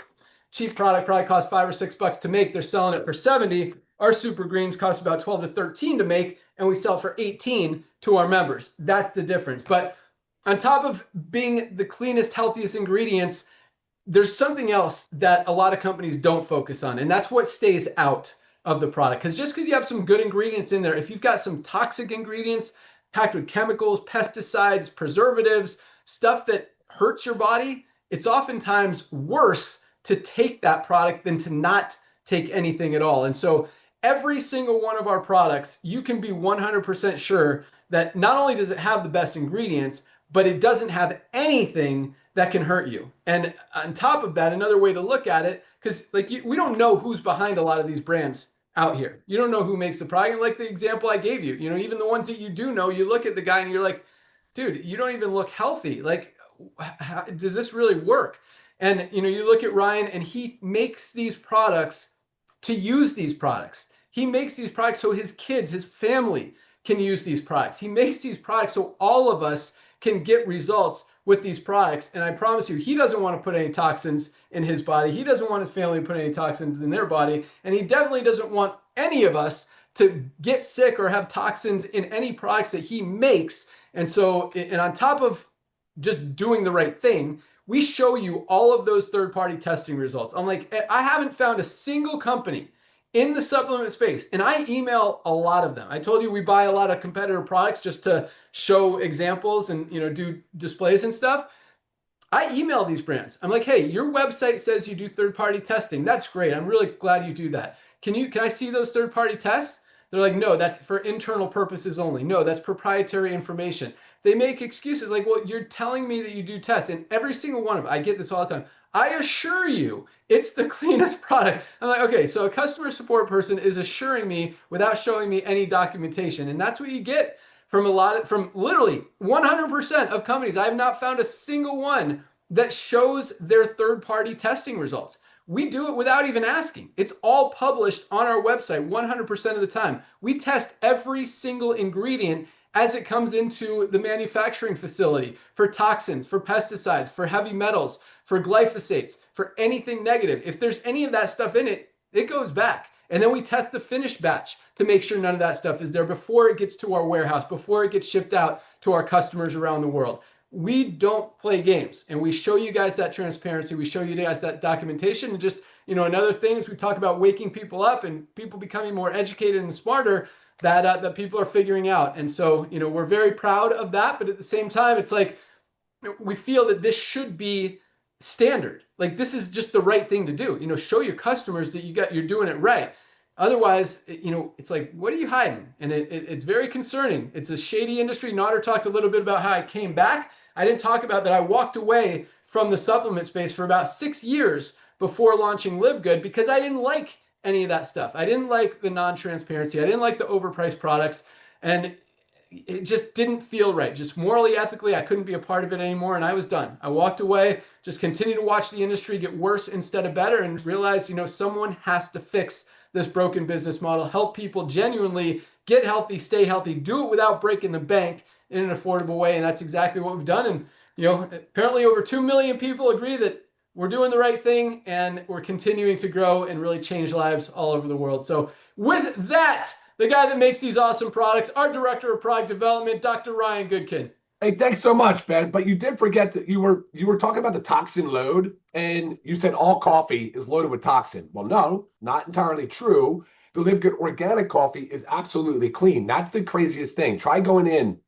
cheap product probably costs $5 or $6 to make. They're selling it for 70. Our super greens cost about 12 to 13 to make, and we sell for 18 to our members. That's the difference. But on top of being the cleanest, healthiest ingredients, there's something else that a lot of companies don't focus on, and that's what stays out of the product. Because just because you have some good ingredients in there, if you've got some toxic ingredients packed with chemicals, pesticides, preservatives, stuff that hurts your body, it's oftentimes worse to take that product than to not take anything at all. And so every single one of our products, you can be 100% sure that not only does it have the best ingredients, but it doesn't have anything that can hurt you. And on top of that, another way to look at it, because we don't know who's behind a lot of these brands out here. You don't know who makes the product. Like the example I gave you, even the ones that you do know, you look at the guy and you're like, dude, you don't even look healthy. Like, how, does this really work? And, you look at Ryan and he makes these products to use these products. He makes these products so his kids, his family can use these products. He makes these products so all of us can get results with these products. And I promise you, he doesn't want to put any toxins in his body. He doesn't want his family to put any toxins in their body. And he definitely doesn't want any of us to get sick or have toxins in any products that he makes. And so, and on top of just doing the right thing, we show you all of those third-party testing results. I'm like, I haven't found a single company in the supplement space, and I email a lot of them. I told you we buy a lot of competitor products just to show examples and do displays and stuff. I email these brands. I'm like, hey, your website says you do third-party testing. That's great. I'm really glad you do that. Can I see those third-party tests? They're like, no, that's for internal purposes only. No, that's proprietary information. They make excuses like, well, you're telling me that you do tests, and every single one of them, I get this all the time. I assure you, it's the cleanest product. I'm like, okay, so a customer support person is assuring me without showing me any documentation. And that's what you get from literally 100% of companies. I have not found a single one that shows their third-party testing results. We do it without even asking. It's all published on our website 100% of the time. We test every single ingredient as it comes into the manufacturing facility for toxins, for pesticides, for heavy metals, for glyphosates, for anything negative. If there's any of that stuff in it, it goes back. And then we test the finished batch to make sure none of that stuff is there before it gets to our warehouse, before it gets shipped out to our customers around the world. We don't play games, and we show you guys that transparency. We show you guys that documentation. And just, another thing is we talk about waking people up and people becoming more educated and smarter that people are figuring out. And so, we're very proud of that. But at the same time, it's like we feel that this should be standard. Like, this is just the right thing to do. Show your customers that you're doing it right. Otherwise, it's like, what are you hiding? And it's very concerning. It's a shady industry. Nader talked a little bit about how I came back. I didn't talk about that. I walked away from the supplement space for about 6 years before launching Livegood because I didn't like any of that stuff. I didn't like the non-transparency. I didn't like the overpriced products. And it just didn't feel right. Just morally, ethically, I couldn't be a part of it anymore. And I was done. I walked away, just continued to watch the industry get worse instead of better, and realized, someone has to fix this broken business model, help people genuinely get healthy, stay healthy, do it without breaking the bank, in an affordable way. And that's exactly what we've done. And, you know, apparently over 2 million people agree that we're doing the right thing and we're continuing to grow and really change lives all over the world. So with that, the guy that makes these awesome products, our director of product development, Dr. Ryan Goodkin. Hey, thanks so much, Ben. But you did forget that you were talking about the toxin load, and you said all coffee is loaded with toxin. Well, no, not entirely true. The Livegood organic coffee is absolutely clean. That's the craziest thing. Try going in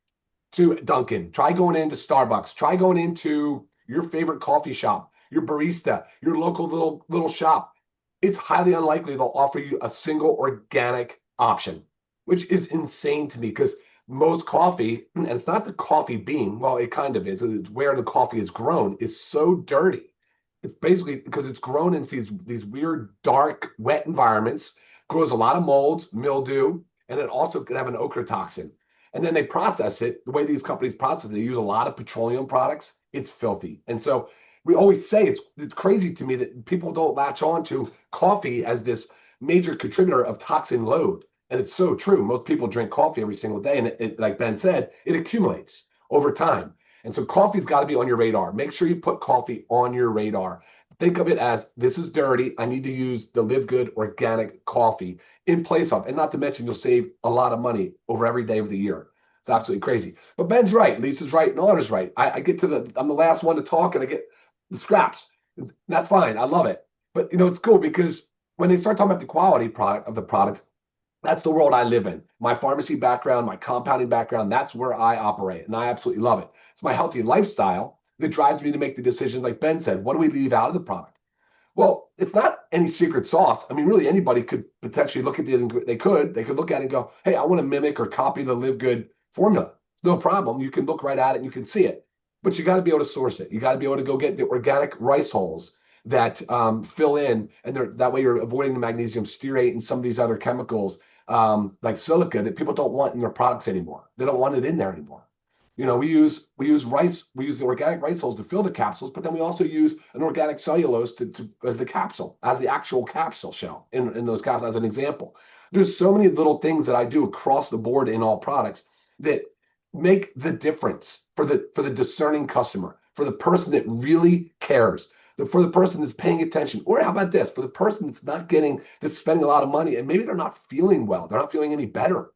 to Dunkin', try going into Starbucks, try going into your favorite coffee shop, your barista, your local little shop. It's highly unlikely they'll offer you a single organic option, which is insane to me because most coffee, and it's not the coffee bean, well, it kind of is, it's where the coffee is grown, is so dirty. It's basically because it's grown in these weird, dark, wet environments, grows a lot of molds, mildew, and it also can have an ochratoxin. And then they process it, the way these companies process it, they use a lot of petroleum products. It's filthy. And so we always say it's crazy to me that people don't latch on to coffee as this major contributor of toxin load. And it's so true. Most people drink coffee every single day. And it, like Ben said, it accumulates over time. And so coffee's got to be on your radar. Make sure you put coffee on your radar. Think of it as, this is dirty. I need to use the Livegood organic coffee in place of, and not to mention, you'll save a lot of money over every day of the year. It's absolutely crazy. But Ben's right. Lisa's right. And Anna's right. I get to I'm the last one to talk and I get the scraps. That's fine. I love it. But, you know, it's cool because when they start talking about the quality of the product, that's the world I live in. My pharmacy background, my compounding background, that's where I operate. And I absolutely love it. It's my healthy lifestyle that drives me to make the decisions, like Ben said. What do we leave out of the product? Well, it's not any secret sauce. I mean, really, anybody could potentially look at they could look at it and go, hey, I want to mimic or copy the Livegood formula. It's no problem. You can look right at it and you can see it. But you got to be able to source it. You got to be able to go get the organic rice hulls that fill in. And that way you're avoiding the magnesium stearate and some of these other chemicals like silica that people don't want in their products anymore. They don't want it in there anymore. You know, we use rice, we use the organic rice hulls to fill the capsules, but then we also use an organic cellulose as the capsule, as the actual capsule shell in those capsules, as an example. There's so many little things that I do across the board in all products that make the difference for the discerning customer, for the person that really cares, for the person that's paying attention. Or how about this? For the person that's spending a lot of money and maybe they're not feeling well, they're not feeling any better.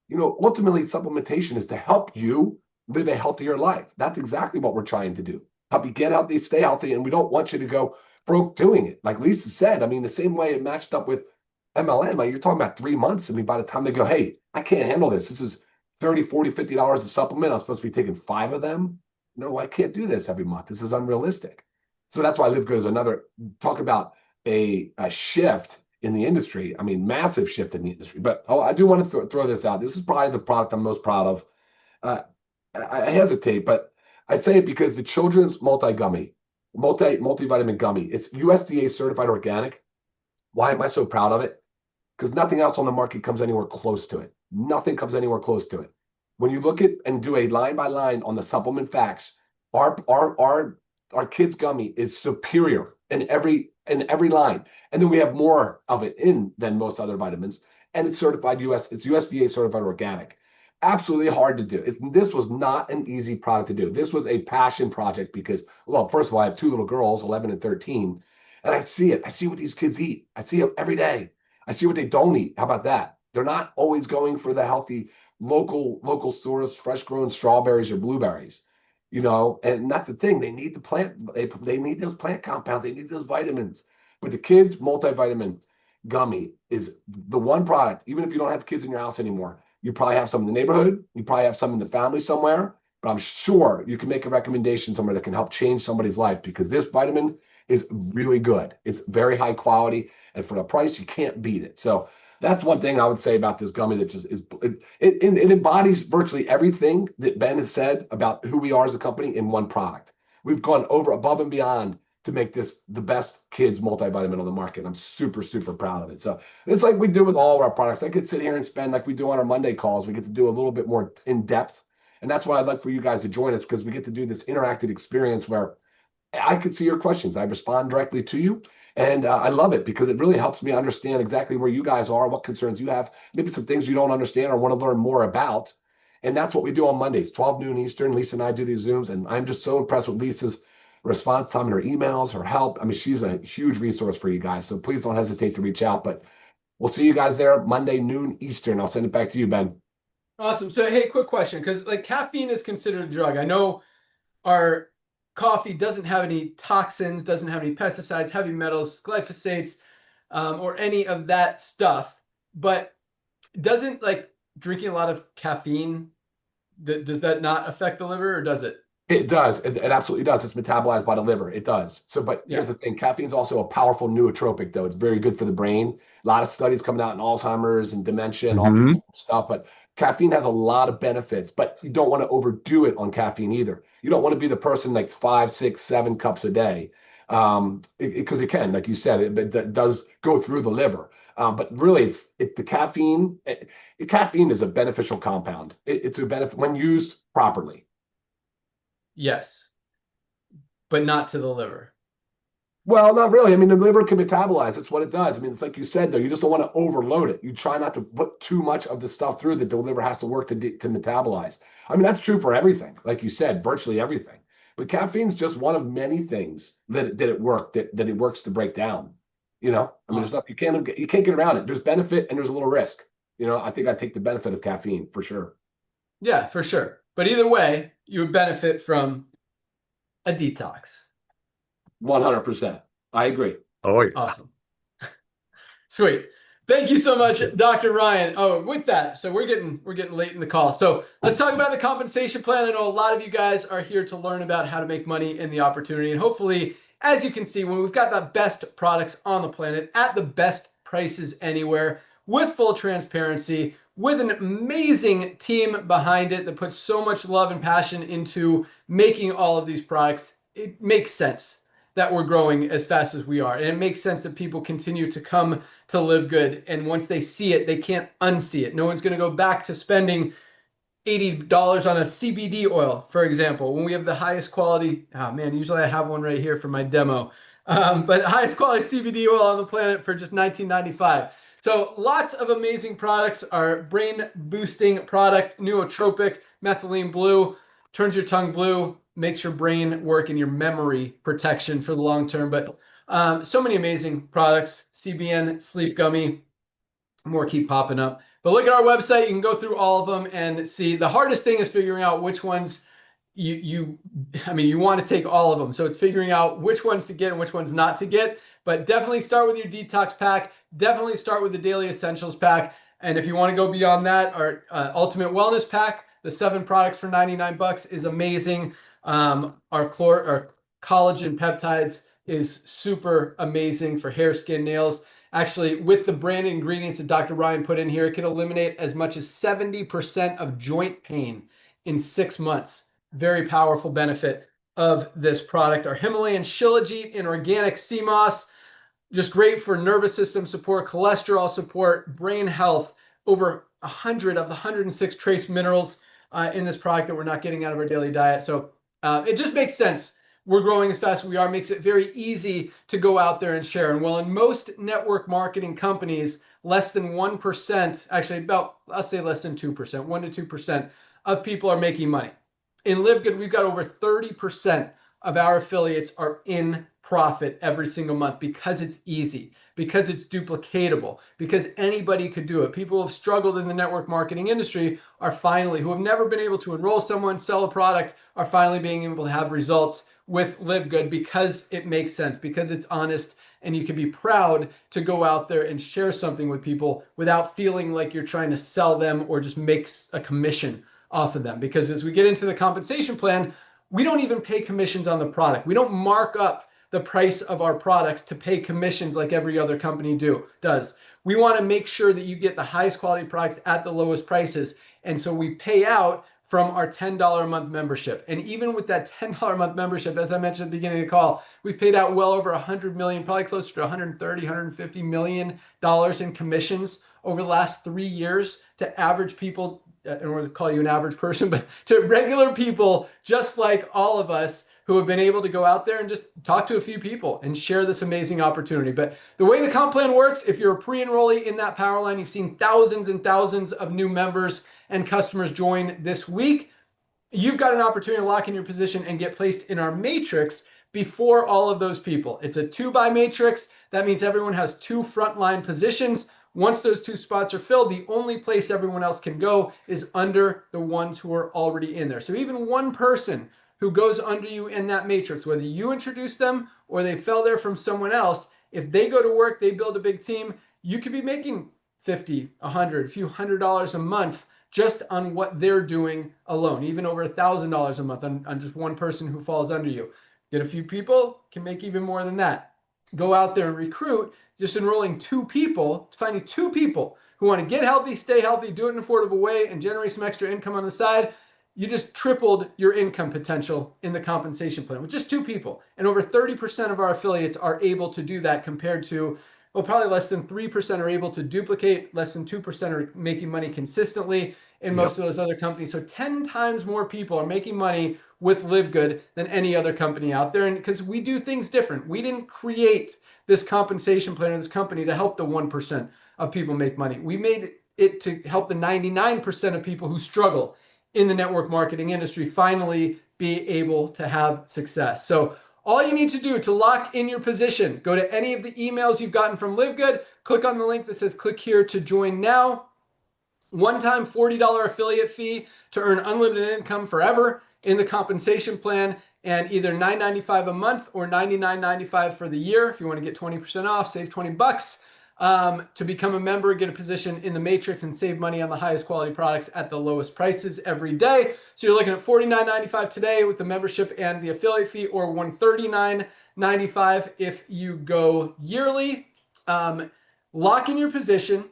You know, ultimately supplementation is to help you live a healthier life. That's exactly what we're trying to do. Help you get healthy, stay healthy, and we don't want you to go broke doing it. Like Lisa said, I mean, the same way it matched up with MLM, you're talking about 3 months. I mean, by the time they go, hey, I can't handle this. This is $30, $40, $50 a supplement. I'm supposed to be taking 5 of them. No, I can't do this every month. This is unrealistic. So that's why Livegood is another, talk about a shift in the industry. I mean, massive shift in the industry. But I do want to throw this out. This is probably the product I'm most proud of. I hesitate, but I'd say it because the children's multivitamin gummy, it's USDA certified organic. Why am I so proud of it? Because nothing else on the market comes anywhere close to it. Nothing comes anywhere close to it. When you look at and do a line by line on the supplement facts, our kids gummy is superior in every line. And then we have more of it in than most other vitamins. And it's certified it's USDA certified organic. Absolutely hard to do. This was not an easy product to do. This was a passion project because, well, first of all, I have 2 little girls, 11 and 13, and I see it. I see what these kids eat. I see it every day. I see what they don't eat. How about that? They're not always going for the healthy local source, fresh grown strawberries or blueberries, you know, and that's the thing. They need the plant. They need those plant compounds. They need those vitamins. But the kids multivitamin gummy is the one product, even if you don't have kids in your house anymore, you probably have some in the neighborhood. You probably have some in the family somewhere, but I'm sure you can make a recommendation somewhere that can help change somebody's life because this vitamin is really good. It's very high quality, and for the price, you can't beat it. So that's one thing I would say about this gummy that just it embodies virtually everything that Ben has said about who we are as a company in one product. We've gone above and beyond to make this the best kids multivitamin on the market. I'm super, super proud of it. So it's like we do with all of our products. I could sit here and spend, like we do on our Monday calls, we get to do a little bit more in depth. And that's why I'd like for you guys to join us because we get to do this interactive experience where I could see your questions. I respond directly to you. And I love it because it really helps me understand exactly where you guys are, what concerns you have, maybe some things you don't understand or want to learn more about. And that's what we do on Mondays, 12 noon Eastern. Lisa and I do these Zooms, and I'm just so impressed with Lisa's response time and her emails, her help. I mean, she's a huge resource for you guys. So please don't hesitate to reach out. But we'll see you guys there Monday, noon Eastern. I'll send it back to you, Ben. Awesome. So, hey, quick question, because like caffeine is considered a drug. I know our coffee doesn't have any toxins, doesn't have any pesticides, heavy metals, glyphosates, or any of that stuff. But doesn't like drinking a lot of caffeine, does that not affect the liver, or does it? It does. It absolutely does. It's metabolized by the liver. It does. So, but here's the thing. Caffeine's also a powerful nootropic, though. It's very good for the brain. A lot of studies coming out in Alzheimer's and dementia and all this stuff. But caffeine has a lot of benefits, but you don't want to overdo it on caffeine either. You don't want to be the person that's 5, 6, 7 cups a day. Because it can, like you said, it does go through the liver. But really, the caffeine. Caffeine is a beneficial compound. It's a benefit when used properly. Yes, but not to the liver. Well, not really. I mean, the liver can metabolize. That's what it does. I mean, it's like you said, though. You just don't want to overload it. You try not to put too much of the stuff through that the liver has to work to metabolize. I mean, that's true for everything. Like you said, virtually everything. But caffeine's just one of many things that it works to break down. You know, I mean, there's nothing you can't get around it. There's benefit and there's a little risk. You know, I think I take the benefit of caffeine for sure. Yeah, for sure. But either way, you would benefit from a detox. 100%. I agree. Oh, yeah. Awesome. Sweet. Thank you so much, Dr. Ryan. Oh, with that, so we're getting late in the call. So let's talk about the compensation plan. I know a lot of you guys are here to learn about how to make money in the opportunity. And hopefully, as you can see, when we've got the best products on the planet at the best prices anywhere, with full transparency, with an amazing team behind it that puts so much love and passion into making all of these products, it makes sense that we're growing as fast as we are. And it makes sense that people continue to come to Livegood. And once they see it, they can't unsee it. No one's going to go back to spending $80 on a CBD oil, for example, when we have the highest quality. Oh man, usually I have one right here for my demo. But highest quality CBD oil on the planet for just $19.95. So lots of amazing products. Our brain boosting product, nootropic, methylene blue, turns your tongue blue, makes your brain work and your memory protection for the long term. But so many amazing products. CBN, sleep gummy, more keep popping up. But look at our website. You can go through all of them and see. The hardest thing is figuring out which ones you want to take all of them. So it's figuring out which ones to get and which ones not to get. But definitely start with your detox pack. Definitely start with the daily essentials pack. And if you want to go beyond that, our ultimate wellness pack, the 7 products for $99 is amazing. Our collagen peptides is super amazing for hair, skin, nails. Actually, with the branded ingredients that Dr. Ryan put in here, it can eliminate as much as 70% of joint pain in 6 months. Very powerful benefit of this product. Our Himalayan Shilajit and organic sea moss, just great for nervous system support, cholesterol support, brain health. Over 100 of the 106 trace minerals in this product that we're not getting out of our daily diet. So it just makes sense. We're growing as fast as we are, makes it very easy to go out there and share. And while in most network marketing companies, less than 1%, actually I'll say less than 2%, 1 to 2% of people are making money. In Livegood, we've got over 30% of our affiliates are in profit every single month because it's easy, because it's duplicatable, because anybody could do it. People who have struggled in the network marketing industry who have never been able to enroll someone, sell a product, are finally being able to have results with Livegood because it makes sense, because it's honest, and you can be proud to go out there and share something with people without feeling like you're trying to sell them or just make a commission off of them. Because as we get into the compensation plan, we don't even pay commissions on the product. We don't mark up the price of our products to pay commissions like every other company does. We want to make sure that you get the highest quality products at the lowest prices. And so we pay out from our $10 a month membership. And even with that $10 a month membership, as I mentioned at the beginning of the call, we've paid out well over 100 million, probably closer to 130, 150 million dollars in commissions over the last 3 years to average people. I don't want to call you an average person, but to regular people just like all of us who have been able to go out there and just talk to a few people and share this amazing opportunity. But the way the comp plan works, if you're a pre-enrollee in that power line, you've seen thousands and thousands of new members and customers join this week, you've got an opportunity to lock in your position and get placed in our matrix before all of those people. It's a 2-by matrix. That means everyone has 2 frontline positions. Once those 2 spots are filled, the only place everyone else can go is under the ones who are already in there. So even one person who goes under you in that matrix, whether you introduce them or they fell there from someone else, if they go to work, they build a big team, you could be making $50, $100, a few $100 a month just on what they're doing alone, even over $1,000 a month on just one person who falls under you. Get a few people, can make even more than that. Go out there and recruit, just enrolling 2 people, finding 2 people who want to get healthy, stay healthy, do it in an affordable way, and generate some extra income on the side. You just tripled your income potential in the compensation plan with just 2 people. And over 30% of our affiliates are able to do that compared to, well, probably less than 3% are able to duplicate, less than 2% are making money consistently in most of those other companies. So 10 times more people are making money with Livegood than any other company out there. And because we do things different, we didn't create this compensation plan in this company to help the 1% of people make money. We made it to help the 99% of people who struggle in the network marketing industry finally be able to have success. So all you need to do to lock in your position, go to any of the emails you've gotten from Livegood, click on the link that says click here to join now. One-time $40 affiliate fee to earn unlimited income forever in the compensation plan, and either $9.95 a month or $99.95 for the year. If you want to get 20% off, save 20 bucks to become a member, get a position in the matrix, and save money on the highest quality products at the lowest prices every day. So you're looking at $49.95 today with the membership and the affiliate fee, or $139.95 if you go yearly. Lock in your position.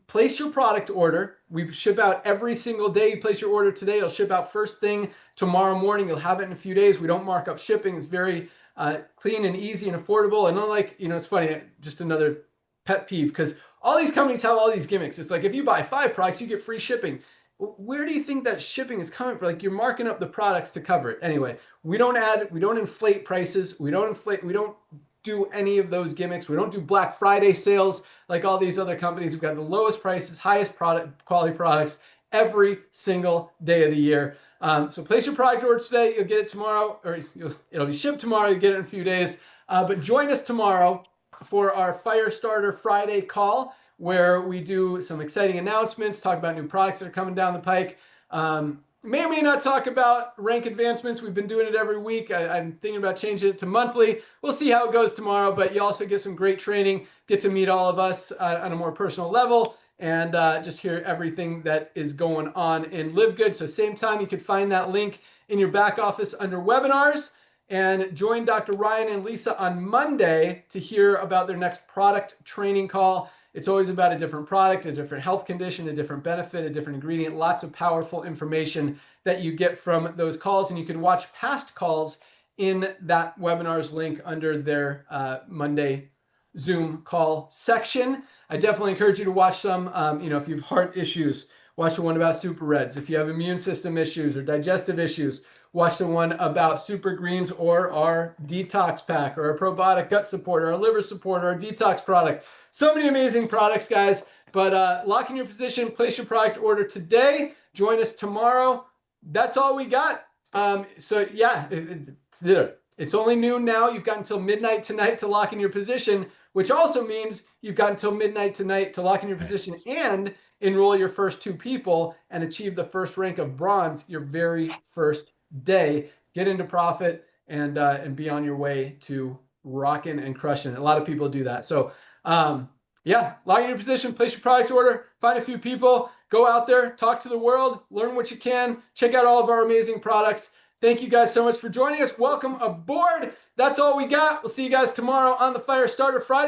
Place your product order. We ship out every single day. You place your order today, it'll ship out first thing tomorrow morning. You'll have it in a few days. We don't mark up shipping. It's very clean and easy and affordable. And unlike, it's funny, just another pet peeve, because all these companies have all these gimmicks. It's like, if you buy 5 products, you get free shipping. Where do you think that shipping is coming from? Like, you're marking up the products to cover it. Anyway, we don't inflate prices. We don't do any of those gimmicks. We don't do Black Friday sales like all these other companies. We've got the lowest prices, highest quality products every single day of the year. So place your product order today. You'll get it tomorrow, or it'll be shipped tomorrow. You'll get it in a few days. But join us tomorrow for our Firestarter Friday call, where we do some exciting announcements, talk about new products that are coming down the pike. May or may not talk about rank advancements. We've been doing it every week. I'm thinking about changing it to monthly. We'll see how it goes tomorrow, but you also get some great training, get to meet all of us on a more personal level, and just hear everything that is going on in Livegood. So same time, you can find that link in your back office under webinars, and join Dr. Ryan and Lisa on Monday to hear about their next product training call. It's always about a different product, a different health condition, a different benefit, a different ingredient, lots of powerful information that you get from those calls. And you can watch past calls in that webinars link under their Monday Zoom call section. I definitely encourage you to watch some, if you have heart issues, watch the one about Super Reds. If you have immune system issues or digestive issues, watch the one about Super Greens or our detox pack, or our probiotic gut support, or our liver support, or our detox product. So many amazing products, guys. But lock in your position, place your product order today. Join us tomorrow. That's all we got. So yeah, it's only noon now. You've got until midnight tonight to lock in your position, which also means you've got until midnight tonight to lock in your position and enroll your first 2 people and achieve the first rank of bronze your very first day. Get into profit and be on your way to rocking and crushing. A lot of people do that. So yeah, lock in your position, place your product order, find a few people, go out there, talk to the world, learn what you can, check out all of our amazing products. Thank you guys so much for joining us. Welcome aboard. That's all we got. We'll see you guys tomorrow on the Firestarter Friday.